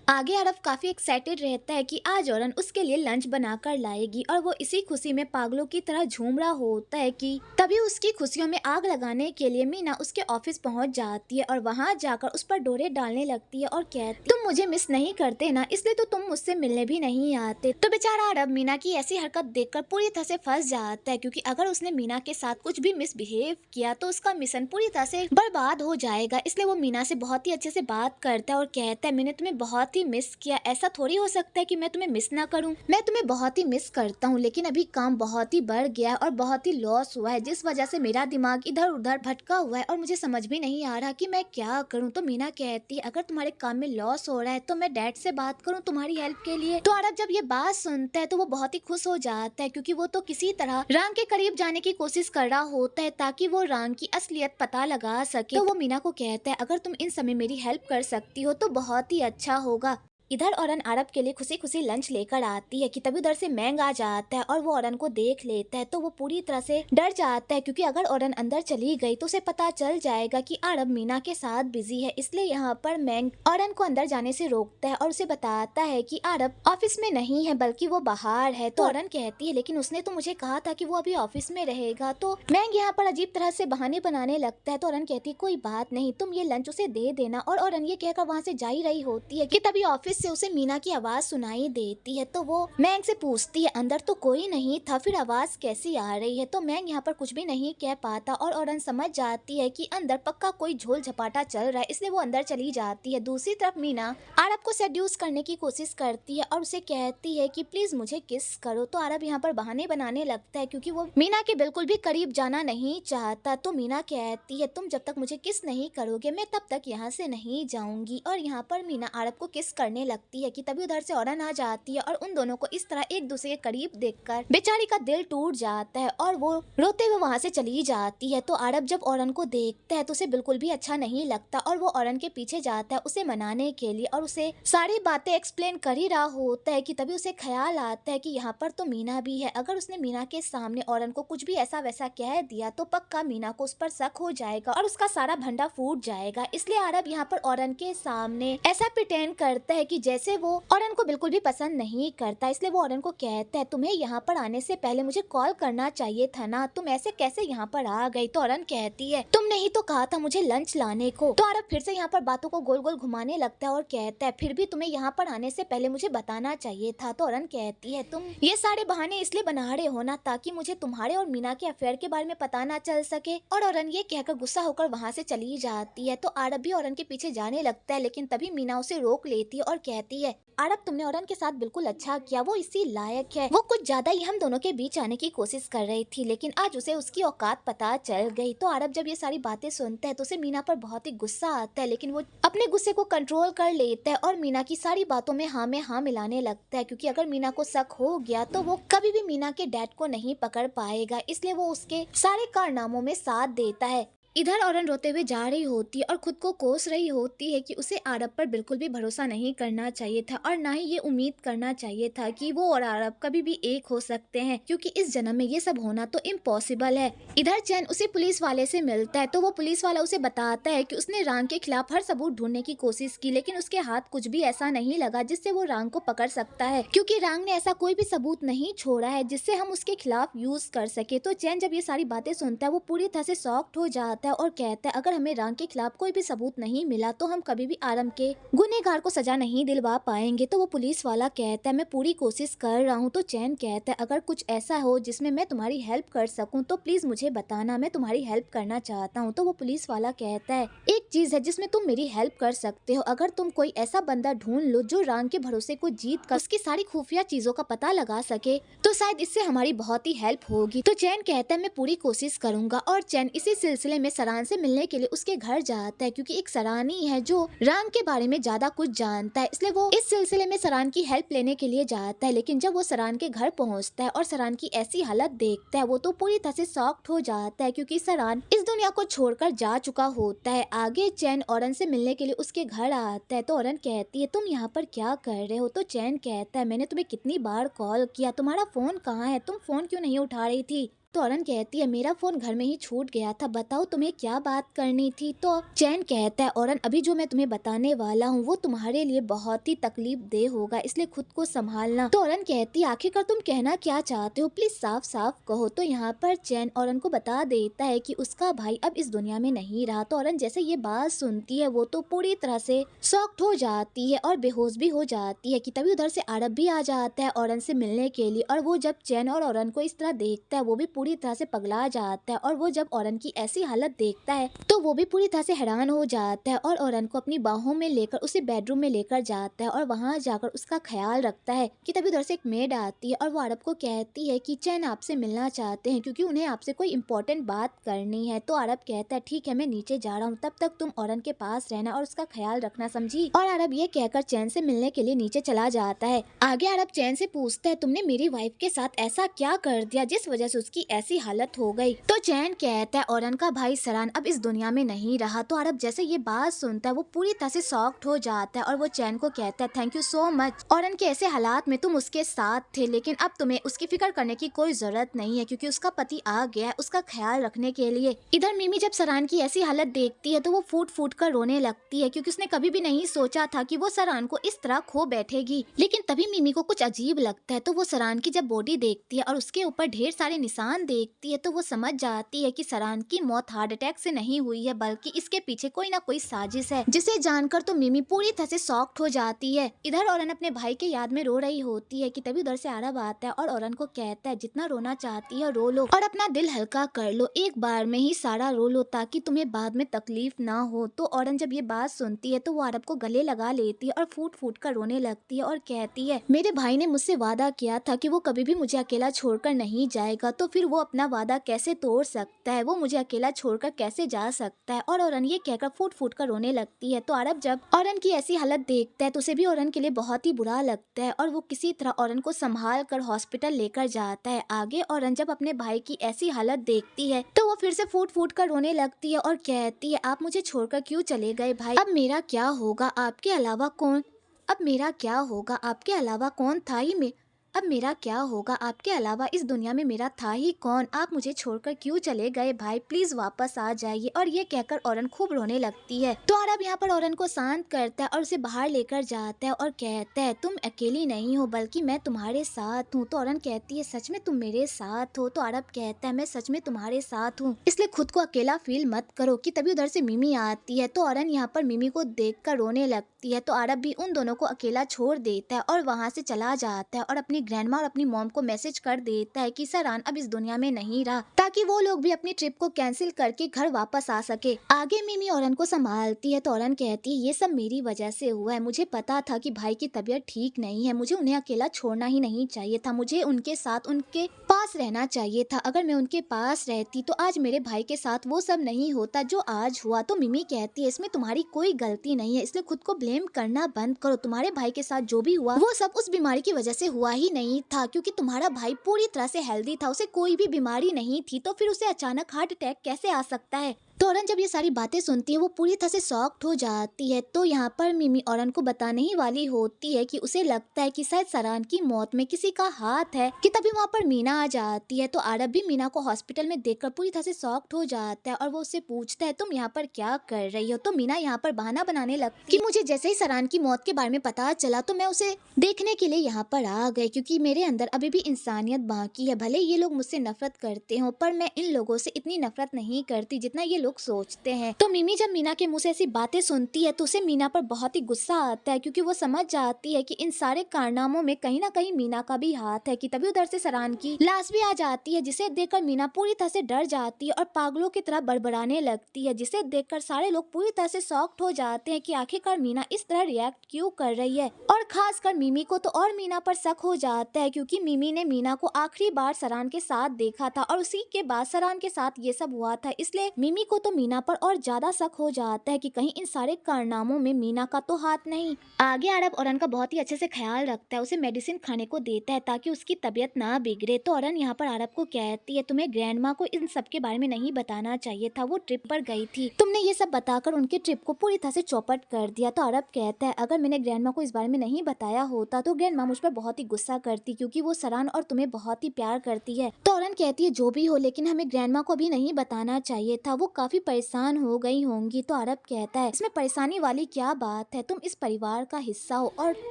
आगे अरब काफी एक्साइटेड रहता है कि आज औरन उसके लिए लंच बनाकर लाएगी और वो इसी खुशी में पागलों की तरह झूम रहा होता है कि तभी उसकी खुशियों में आग लगाने के लिए मीना उसके ऑफिस पहुंच जाती है और वहां जाकर उस पर डोरे डालने लगती है और कहती तुम मुझे मिस नहीं करते ना, इसलिए तो तुम मुझसे मिलने भी नहीं आते। तो बेचारा अरब मीना की ऐसी हरकत देखकर पूरी तरह से फंस जाता है, क्योंकि अगर उसने मीना के साथ कुछ भी मिसबिहेव किया तो उसका मिशन पूरी तरह से बर्बाद हो जाएगा। इसलिए वो मीना से बहुत ही अच्छे से बात करता है और कहता है मैंने तुम्हें बहुत ही मिस किया, ऐसा थोड़ी हो सकता है कि मैं तुम्हें मिस ना करूं। मैं तुम्हें बहुत ही मिस करता हूं, लेकिन अभी काम बहुत ही बढ़ गया है और बहुत ही लॉस हुआ है, जिस वजह से मेरा दिमाग इधर उधर भटका हुआ है और मुझे समझ भी नहीं आ रहा कि मैं क्या करूं। तो मीना कहती है अगर तुम्हारे काम में लॉस हो रहा है तो मैं डैड से बात करूं तुम्हारी हेल्प के लिए। तो अरब जब ये बात सुनता है तो वो बहुत ही खुश हो जाता है, क्योंकि वो तो किसी तरह रांग के करीब जाने की कोशिश कर रहा होता है ताकि वो रांग की असलियत पता लगा सके। तो वो मीना को कहता है अगर तुम इन समय मेरी हेल्प कर सकती हो तो बहुत ही अच्छा होगा। इधर औरन अरब के लिए खुशी खुशी लंच लेकर आती है कि तभी उधर से मैंग आ जाता है और वो औरन को देख लेता है। तो वो पूरी तरह से डर जाता है, क्योंकि अगर औरन अंदर चली गई तो उसे पता चल जाएगा कि अरब मीना के साथ बिजी है। इसलिए यहाँ पर मैंग औरन को अंदर जाने से रोकता है और उसे बताता है कि अरब ऑफिस में नहीं है बल्कि वो बाहर है। तो औरन कहती है लेकिन उसने तो मुझे कहा था कि वो अभी ऑफिस में रहेगा। तो मैंग यहाँ पर अजीब तरह से बहाने बनाने लगता है। तो औरन कहती है कोई बात नहीं, तुम ये लंच उसे दे देना। और औरन ये कहकर वहाँ से जा ही रही होती है कि तभी ऑफिस से उसे मीना की आवाज सुनाई देती है। तो वो मैंग से पूछती है अंदर तो कोई नहीं था, फिर आवाज कैसी आ रही है। तो मैंग यहाँ पर कुछ भी नहीं कह पाता और औरन समझ जाती है कि अंदर पक्का कोई झोल झपाटा चल रहा है, इसलिए वो अंदर चली जाती है। दूसरी तरफ मीना अरब को सेड्यूस करने की कोशिश करती है और उसे कहती है कि प्लीज मुझे किस करो। तो अरब यहाँ पर बहाने बनाने लगता है, क्योंकि वो मीना के बिल्कुल भी करीब जाना नहीं चाहता। तो मीना कहती है तुम जब तक मुझे किस नहीं करोगे मैं तब तक यहाँ से नहीं जाऊंगी। और यहाँ पर मीना अरब को किस करने लगती है कि तभी उधर से औरन आ जाती है और उन दोनों को इस तरह एक दूसरे के करीब देखकर बेचारी का दिल टूट जाता है और वो रोते हुए वहां से चली जाती है। तो अरब जब औरन को देखता है तो उसे बिल्कुल भी अच्छा नहीं लगता और वो औरन के पीछे जाता है उसे मनाने के लिए और उसे सारी बातें एक्सप्लेन कर ही रहा होता है कि तभी उसे ख्याल आता है कि यहाँ पर तो मीना भी है। अगर उसने मीना के सामने औरन को कुछ भी ऐसा वैसा कह दिया तो पक्का मीना को उस पर शक हो जाएगा और उसका सारा भंडा फूट जाएगा। इसलिए अरब यहाँ पर औरन के सामने ऐसा प्रिटेंड करता है कि जैसे वो औरन को बिल्कुल भी पसंद नहीं करता। इसलिए वो औरन को कहता है तुम्हें यहाँ पर आने से पहले मुझे कॉल करना चाहिए था ना, तुम ऐसे कैसे यहाँ पर आ गई। तो औरन कहती है तुमने ही तो कहा था मुझे लंच लाने को। तो अरब फिर से यहाँ पर बातों को गोल गोल घुमाने लगता है और कहता है फिर भी तुम्हें यहाँ पर आने से पहले मुझे बताना चाहिए था। तो औरन कहती है तुम ये सारे बहाने इसलिए बना रहे हो ना ताकि मुझे तुम्हारे और मीना के अफेयर के बारे में पता ना चल सके। और औरन ये कहकर गुस्सा होकर वहाँ से चली जाती है। तो अरब भी औरन के पीछे जाने लगता है, लेकिन तभी मीना उसे रोक लेती है और कहती है अरब तुमने औरन के साथ बिल्कुल अच्छा किया, वो इसी लायक है। वो कुछ ज्यादा ही हम दोनों के बीच आने की कोशिश कर रही थी, लेकिन आज उसे उसकी औकात पता चल गई। तो अरब जब ये सारी बातें सुनता है तो उसे मीना पर बहुत ही गुस्सा आता है, लेकिन वो अपने गुस्से को कंट्रोल कर लेता है और मीना की सारी बातों में हाँ मिलाने लगता है, क्योंकि अगर मीना को शक हो गया तो वो कभी भी मीना के डैड को नहीं पकड़ पाएगा। इसलिए वो उसके सारे कारनामों में साथ देता है। इधर औरन रोते हुए जा रही होती है और खुद को कोस रही होती है कि उसे अरब पर बिल्कुल भी भरोसा नहीं करना चाहिए था और ना ही ये उम्मीद करना चाहिए था कि वो और अरब कभी भी एक हो सकते हैं, क्योंकि इस जन्म में ये सब होना तो इम्पॉसिबल है। इधर चैन उसे पुलिस वाले से मिलता है तो वो पुलिस वाला उसे बताता है कि उसने रांग के खिलाफ हर सबूत ढूंढने की कोशिश की, लेकिन उसके हाथ कुछ भी ऐसा नहीं लगा जिससे वो रांग को पकड़ सकता है, क्योंकि रांग ने ऐसा कोई भी सबूत नहीं छोड़ा है जिससे हम उसके खिलाफ यूज कर सके। तो चैन जब ये सारी बातें सुनता है वो पूरी तरह से शॉक्ड हो जाता है और कहता है अगर हमें रांग के खिलाफ कोई भी सबूत नहीं मिला तो हम कभी भी आरम के गुनहगार को सजा नहीं दिलवा पाएंगे। तो वो पुलिस वाला कहता है मैं पूरी कोशिश कर रहा हूँ। तो चैन कहता है अगर कुछ ऐसा हो जिसमें मैं तुम्हारी हेल्प कर सकूं तो प्लीज मुझे बताना, मैं तुम्हारी हेल्प करना चाहता हूँ। तो वो पुलिस वाला कहता है एक चीज है जिसमें तुम मेरी हेल्प कर सकते हो, अगर तुम कोई ऐसा बंदा ढूंढ लो जो रांग के भरोसे को जीत कर उसकी सारी खुफिया चीजों का पता लगा सके तो शायद इससे हमारी बहुत ही हेल्प होगी। तो चैन कहता है मैं पूरी कोशिश करूंगा। और चैन इसी सिलसिले में सरान से मिलने के लिए उसके घर जाता है, क्योंकि एक सरानी है जो रांग के बारे में ज्यादा कुछ जानता है, इसलिए वो इस सिलसिले में सरान की हेल्प लेने के लिए जाता है। लेकिन जब वो सरान के घर पहुंचता है और सरान की ऐसी हालत देखता है वो तो पूरी तरह से शॉक्ड हो जाता है, क्योंकि सरान इस दुनिया को छोड़कर जा चुका होता है। आगे चैन औरन से मिलने के लिए उसके घर आता है तो औरन कहती है तुम यहाँ पर क्या कर रहे हो। तो चैन कहता है मैंने तुम्हें कितनी बार कॉल किया, तुम्हारा फोन कहाँ है, तुम फोन क्यों नहीं उठा रही थी। तो औरन कहती है मेरा फोन घर में ही छूट गया था, बताओ तुम्हें क्या बात करनी थी। तो चैन कहता है औरन अभी जो मैं तुम्हें बताने वाला हूँ वो तुम्हारे लिए बहुत ही तकलीफ दे होगा, इसलिए खुद को संभालना। तो औरन कहती है आखिरकार तुम कहना क्या चाहते हो, प्लीज साफ साफ कहो। तो यहाँ पर चैन औरन को बता देता है कि उसका भाई अब इस दुनिया में नहीं रहा। तो औरन जैसे ये बात सुनती है वो तो पूरी तरह से शॉक्ड हो जाती है और बेहोश भी हो जाती है कि तभी उधर से आरब भी आ जाता है औरन से मिलने के लिए। और वो जब चैन और औरन को इस तरह देखता है वो भी पूरी तरह से पगला जाता है। और वो जब औरन की ऐसी हालत देखता है तो वो भी पूरी तरह से हैरान हो जाता है और औरन को अपनी बाहों में लेकर उसे बेडरूम में लेकर जाता है और वहां जाकर उसका ख्याल रखता है कि तभी उधर से एक मेड आती है और वो अरब को कहती है कि चैन आपसे मिलना चाहते हैं क्योंकि उन्हें आपसे कोई इंपॉर्टेंट बात करनी है। तो अरब कहता है ठीक है मैं नीचे जा रहा हूँ, तब तक तुम औरन के पास रहना और उसका ख्याल रखना, समझी। और अरब ये कहकर चैन से मिलने के लिए नीचे चला जाता है। आगे अरब चैन से पूछता है तुमने मेरी वाइफ के साथ ऐसा क्या कर दिया जिस वजह से उसकी ऐसी हालत हो गई। तो चैन कहता है औरन का भाई सरान अब इस दुनिया में नहीं रहा। तो अरब जैसे ये बात सुनता है वो पूरी तरह से शॉक्ड हो जाता है और वो चैन को कहता है थैंक यू सो मच, औरन के ऐसे हालात में तुम उसके साथ थे, लेकिन अब तुम्हें उसकी फिक्र करने की कोई जरूरत नहीं है क्योंकि उसका पति आ गया है उसका ख्याल रखने के लिए। इधर मिमी जब सरान की ऐसी हालत देखती है तो वो फूट फूट कर रोने लगती है क्योंकि उसने कभी भी नहीं सोचा था कि वो सरान को इस तरह खो बैठेगी। लेकिन तभी मिमी को कुछ अजीब लगता है तो वो सरान की जब बॉडी देखती है और उसके ऊपर ढेर सारे निशान देखती है तो वो समझ जाती है कि सरान की मौत हार्ट अटैक से नहीं हुई है बल्कि इसके पीछे कोई ना कोई साजिश है, जिसे जानकर तो मिमी पूरी तरह से शॉक्ड हो जाती है। इधर औरन अपने भाई के याद में रो रही होती है कि तभी उधर से अरब आता है और औरन को कहता है जितना रोना चाहती है रो लो और अपना दिल हल्का कर लो, एक बार में ही सारा रो लो ताकि तुम्हें बाद में तकलीफ ना हो। तो औरन जब ये बात सुनती है तो वो अरब को गले लगा लेती है और फूट फूट कर रोने लगती है और कहती है मेरे भाई ने मुझसे वादा किया था कि वो कभी भी मुझे अकेला छोड़कर नहीं जाएगा, तो फिर वो अपना वादा कैसे तोड़ सकता है, वो मुझे अकेला छोड़कर कैसे जा सकता है। और औरन ये कहकर फूट फूट कर रोने लगती है। तो अरब जब औरन की ऐसी हालत देखता है तो उसे भी औरन के लिए बहुत ही बुरा लगता है और वो किसी तरह औरन को संभाल कर हॉस्पिटल लेकर जाता है। आगे औरन जब अपने भाई की ऐसी हालत देखती है तो वो फिर से फूट फूट कर रोने लगती है और कहती है आप मुझे छोड़कर क्यों चले गए भाई, अब मेरा क्या होगा आपके अलावा कौन, अब मेरा क्या होगा आपके अलावा कौन था ही मैं, अब मेरा क्या होगा आपके अलावा इस दुनिया में मेरा था ही कौन, आप मुझे छोड़कर क्यों चले गए भाई, प्लीज वापस आ जाइए। और ये कहकर औरन खूब रोने लगती है। तो अरब यहाँ पर औरन को शांत करता है और उसे बाहर लेकर जाता है और कहता है तुम अकेली नहीं हो बल्कि मैं तुम्हारे साथ हूँ। तो औरन कहती है सच में तुम मेरे साथ हो। तो अरब कहता है मैं सच में तुम्हारे साथ हूँ, इसलिए खुद को अकेला फील मत करो। कि तभी उधर से मिमी आती है तो औरन यहाँ पर मिमी को देख कर रोने लगती है। तो अरब भी उन दोनों को अकेला छोड़ देता है और वहाँ से चला जाता है और अपनी ग्रैंडमा और अपनी मॉम को मैसेज कर देता है कि सरान अब इस दुनिया में नहीं रहा, ताकि वो लोग भी अपनी ट्रिप को कैंसिल करके घर वापस आ सके। आगे मिमी औरन को संभालती है तो औरन कहती है ये सब मेरी वजह से हुआ है, मुझे पता था कि भाई की तबीयत ठीक नहीं है, मुझे उन्हें अकेला छोड़ना ही नहीं चाहिए था, मुझे उनके साथ उनके पास रहना चाहिए था। अगर मैं उनके पास रहती तो आज मेरे भाई के साथ वो सब नहीं होता जो आज हुआ। तो मिमी कहती है इसमें तुम्हारी कोई गलती नहीं है, इसलिए खुद को ब्लेम करना बंद करो। तुम्हारे भाई के साथ जो भी हुआ वो सब उस बीमारी की वजह से हुआ ही नहीं था, क्योंकि तुम्हारा भाई पूरी तरह से हेल्दी था, उसे कोई भी बीमारी नहीं थी, तो फिर उसे अचानक हार्ट अटैक कैसे आ सकता है। तो औरन जब ये सारी बातें सुनती है वो पूरी तरह से शॉक्ड हो जाती है। तो यहाँ पर मिमी औरन को बताने ही वाली होती है कि उसे लगता है कि शायद सरान की मौत में किसी का हाथ है, कि तभी वहाँ पर मीना आ जाती है। तो अरब भी मीना को हॉस्पिटल में देखकर पूरी तरह से शॉक्ड हो जाता है और वो उससे पूछता है तुम यहाँ पर क्या कर रही हो। तो मीना यहाँ पर बहाना बनाने लगती है कि मुझे जैसे ही सरान की मौत के बारे में पता चला तो मैं उसे देखने के लिए यहाँ पर आ गई, क्योंकि मेरे अंदर अभी भी इंसानियत बाकी है। भले ये लोग मुझसे नफरत करते हो पर मैं इन लोगों से इतनी नफरत नहीं करती जितना ये लोग सोचते हैं। तो मिमी जब मीना के मुंह से ऐसी बातें सुनती है तो उसे मीना पर बहुत ही गुस्सा आता है, क्योंकि वो समझ जाती है कि इन सारे कारनामों में कहीं ना कहीं मीना का भी हाथ है। कि तभी उधर से सरान की लाश भी आ जाती है, जिसे देखकर मीना पूरी तरह से डर जाती है और पागलों की तरह बड़बड़ाने लगती है, जिसे देखकर सारे लोग पूरी तरह से शॉक्ड हो जाते हैं कि आखिरकार मीना इस तरह रिएक्ट क्यों कर रही है। और खासकर मिमी को तो और मीना पर शक हो जाता है, क्योंकि मिमी ने मीना को आखिरी बार सरान के साथ देखा था और उसी के बाद सरान के साथ ये सब हुआ था, इसलिए मिमी को तो मीना पर और ज्यादा शक हो जाता है कि कहीं इन सारे कारनामों में मीना का तो हाथ नहीं। आगे अरब औरन का बहुत ही अच्छे से ख्याल रखता है, उसे मेडिसिन खाने को देता है ताकि उसकी तबीयत ना बिगड़े। तो औरन यहाँ पर अरब को कहती है, तुम्हें ग्रैंड माँ को इन सब के बारे में नहीं बताना चाहिए था, वो ट्रिप पर गई थी, तुमने ये सब बताकर उनके ट्रिप को पूरी तरह से चौपट कर दिया। तो अरब कहता है, अगर मैंने ग्रैंड माँ को इस बारे में नहीं बताया होता तो ग्रैंड माँ मुझ पर बहुत ही गुस्सा करती, क्योंकि वो सरान और तुम्हें बहुत ही प्यार करती है। तो औरन कहती है, जो भी हो, लेकिन हमें ग्रैंड माँ को अभी नहीं बताना चाहिए था, वो काफी परेशान हो गई होंगी। तो अरब कहता है, इसमें परेशानी वाली क्या बात है, तुम इस परिवार का हिस्सा हो और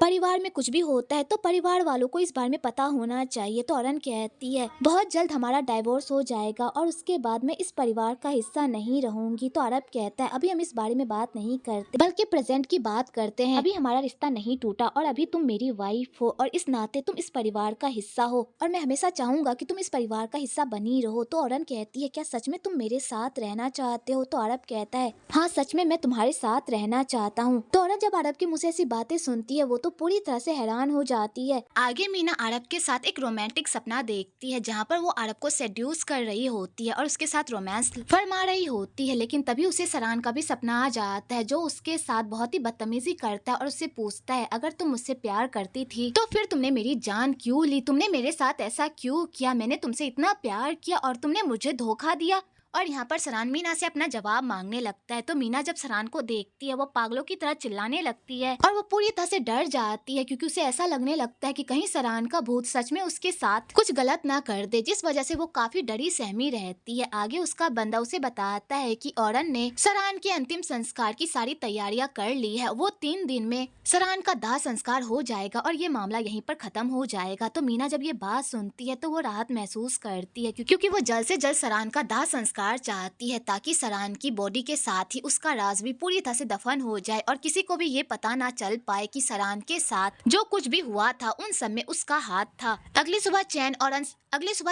परिवार में कुछ भी होता है तो परिवार वालों को इस बारे में पता होना चाहिए। तो औरन कहती है, बहुत जल्द हमारा डाइवोर्स हो जाएगा और उसके बाद मैं इस परिवार का हिस्सा नहीं रहूंगी। तो अरब कहता है, अभी हम इस बारे में बात नहीं करते, बल्कि प्रेजेंट की बात करते हैं। अभी हमारा रिश्ता नहीं टूटा और अभी तुम मेरी वाइफ हो और इस नाते तुम इस परिवार का हिस्सा हो और मैं हमेशा चाहूंगा कि तुम इस परिवार का हिस्सा बनी रहो। तो औरन कहती है, क्या सच में तुम मेरे साथ रहना चाहते हो? तो अरब कहता है, हाँ सच में मैं तुम्हारे साथ रहना चाहता हूँ। तो औरत जब अरब के मुंह से ऐसी बातें सुनती है वो तो पूरी तरह से हैरान हो जाती है। आगे मीना अरब के साथ एक रोमांटिक सपना देखती है जहाँ पर वो अरब को सेड्यूस कर रही होती है और उसके साथ रोमांस फरमा रही होती है, लेकिन तभी उसे सरान का भी सपना आ जाता है जो उसके साथ बहुत ही बदतमीजी करता है और उससे पूछता है, अगर तुम मुझसे प्यार करती थी तो फिर तुमने मेरी जान क्यों ली, तुमने मेरे साथ ऐसा क्यों किया, मैंने तुमसे इतना प्यार किया और तुमने मुझे धोखा दिया। और यहाँ पर सरान मीना से अपना जवाब मांगने लगता है। तो मीना जब सरान को देखती है वो पागलों की तरह चिल्लाने लगती है और वो पूरी तरह से डर जाती है, क्योंकि उसे ऐसा लगने लगता है कि कहीं सरान का भूत सच में उसके साथ कुछ गलत ना कर दे, जिस वजह से वो काफी डरी सहमी रहती है। आगे उसका बंदा उसे बताता है कि औरन ने सरान के अंतिम संस्कार की सारी तैयारियां कर ली है, वो 3 दिन में सरान का दाह संस्कार हो जाएगा और ये मामला यहीं पर खत्म हो जाएगा। तो मीना जब ये बात सुनती है तो वो राहत महसूस करती है, क्योंकि वो जल्द से जल्द सरान का दाह संस्कार चाहती है ताकि सरान की बॉडी के साथ ही उसका राज भी पूरी तरह से दफन हो जाए और किसी को भी ये पता ना चल पाए कि सरान के साथ जो कुछ भी हुआ था उन सब में उसका हाथ था। अगली सुबह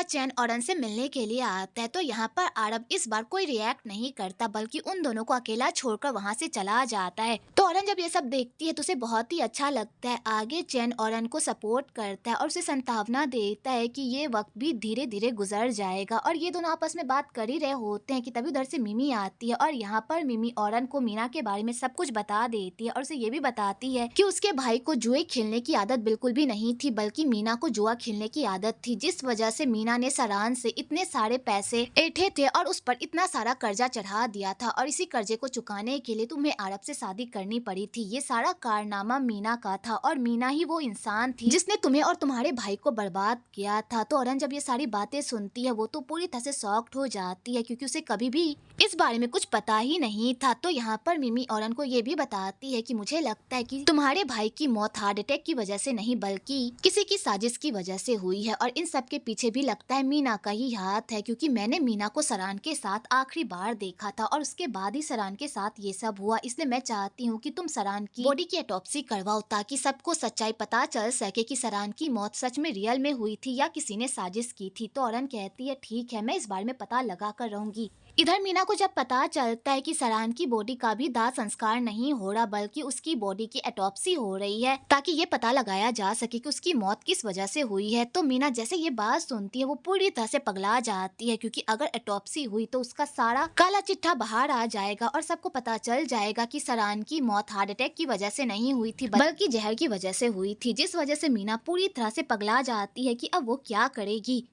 चैन औरन से मिलने के लिए आता है। तो यहाँ पर अरब इस बार कोई रिएक्ट नहीं करता, बल्कि उन दोनों को अकेला छोड़कर वहाँ से चला जाता है। तो औरन जब ये सब देखती है तो उसे बहुत ही अच्छा लगता है। आगे चैन औरन को सपोर्ट करता है और उसे संभावना देता है कि ये वक्त भी धीरे धीरे गुजर जाएगा और ये दोनों आपस में बात कर ही रहे होते हैं कि तभी उधर से मिमी आती है और यहाँ पर मिमी औरन को मीना के बारे में सब कुछ बता देती है और उसे ये भी बताती है कि उसके भाई को जुए खेलने की आदत बिल्कुल भी नहीं थी, बल्कि मीना को जुआ खेलने की आदत थी, जिस वजह से मीना ने सरान से इतने सारे पैसे ऐंठे थे और उस पर इतना सारा कर्जा चढ़ा दिया था और इसी कर्जे को चुकाने के लिए तुम्हें अरब से शादी करनी पड़ी थी। ये सारा कारनामा मीना का था और मीना ही वो इंसान थी जिसने तुम्हें और तुम्हारे भाई को बर्बाद किया था। तो औरन जब ये सारी बातें सुनती है वो तो पूरी तरह से शॉक्ड हो जाती है, क्योंकि उसे कभी भी इस बारे में कुछ पता ही नहीं था। तो यहाँ पर मिमी औरन को ये भी बताती है कि मुझे लगता है कि तुम्हारे भाई की मौत हार्ट अटैक की वजह से नहीं बल्कि किसी की साजिश की वजह से हुई है और इन सब के पीछे भी लगता है मीना का ही हाथ है, क्योंकि मैंने मीना को सरान के साथ आखिरी बार देखा था और उसके बाद ही सरान के साथ ये सब हुआ। इसलिए मैं चाहती हूँ कि तुम सरान की बॉडी की ऑटोप्सी करवाओ ताकि सबको सच्चाई पता चल सके कि सरान की मौत सच में रियल में हुई थी या किसी ने साजिश की थी। तो औरन कहती है, ठीक है, मैं इस बारे में पता लगा कर रहूंगी। इधर मीना को जब पता चलता है कि सरान की बॉडी का भी दाह संस्कार नहीं हो रहा बल्कि उसकी बॉडी की ऑटोप्सी हो रही है ताकि ये पता लगाया जा सके कि उसकी मौत किस वजह से हुई है, तो मीना जैसे ये बात सुनती है वो पूरी तरह से पगला जाती है, क्योंकि अगर ऑटोप्सी हुई तो उसका सारा काला चिट्ठा बाहर आ जाएगा और सबको पता चल जाएगा कि सरान की मौत हार्ट अटैक की वजह से नहीं हुई थी बल्कि जहर की वजह से हुई थी, जिस वजह से मीना पूरी तरह से पगला जाती है कि अब वो क्या करेगी।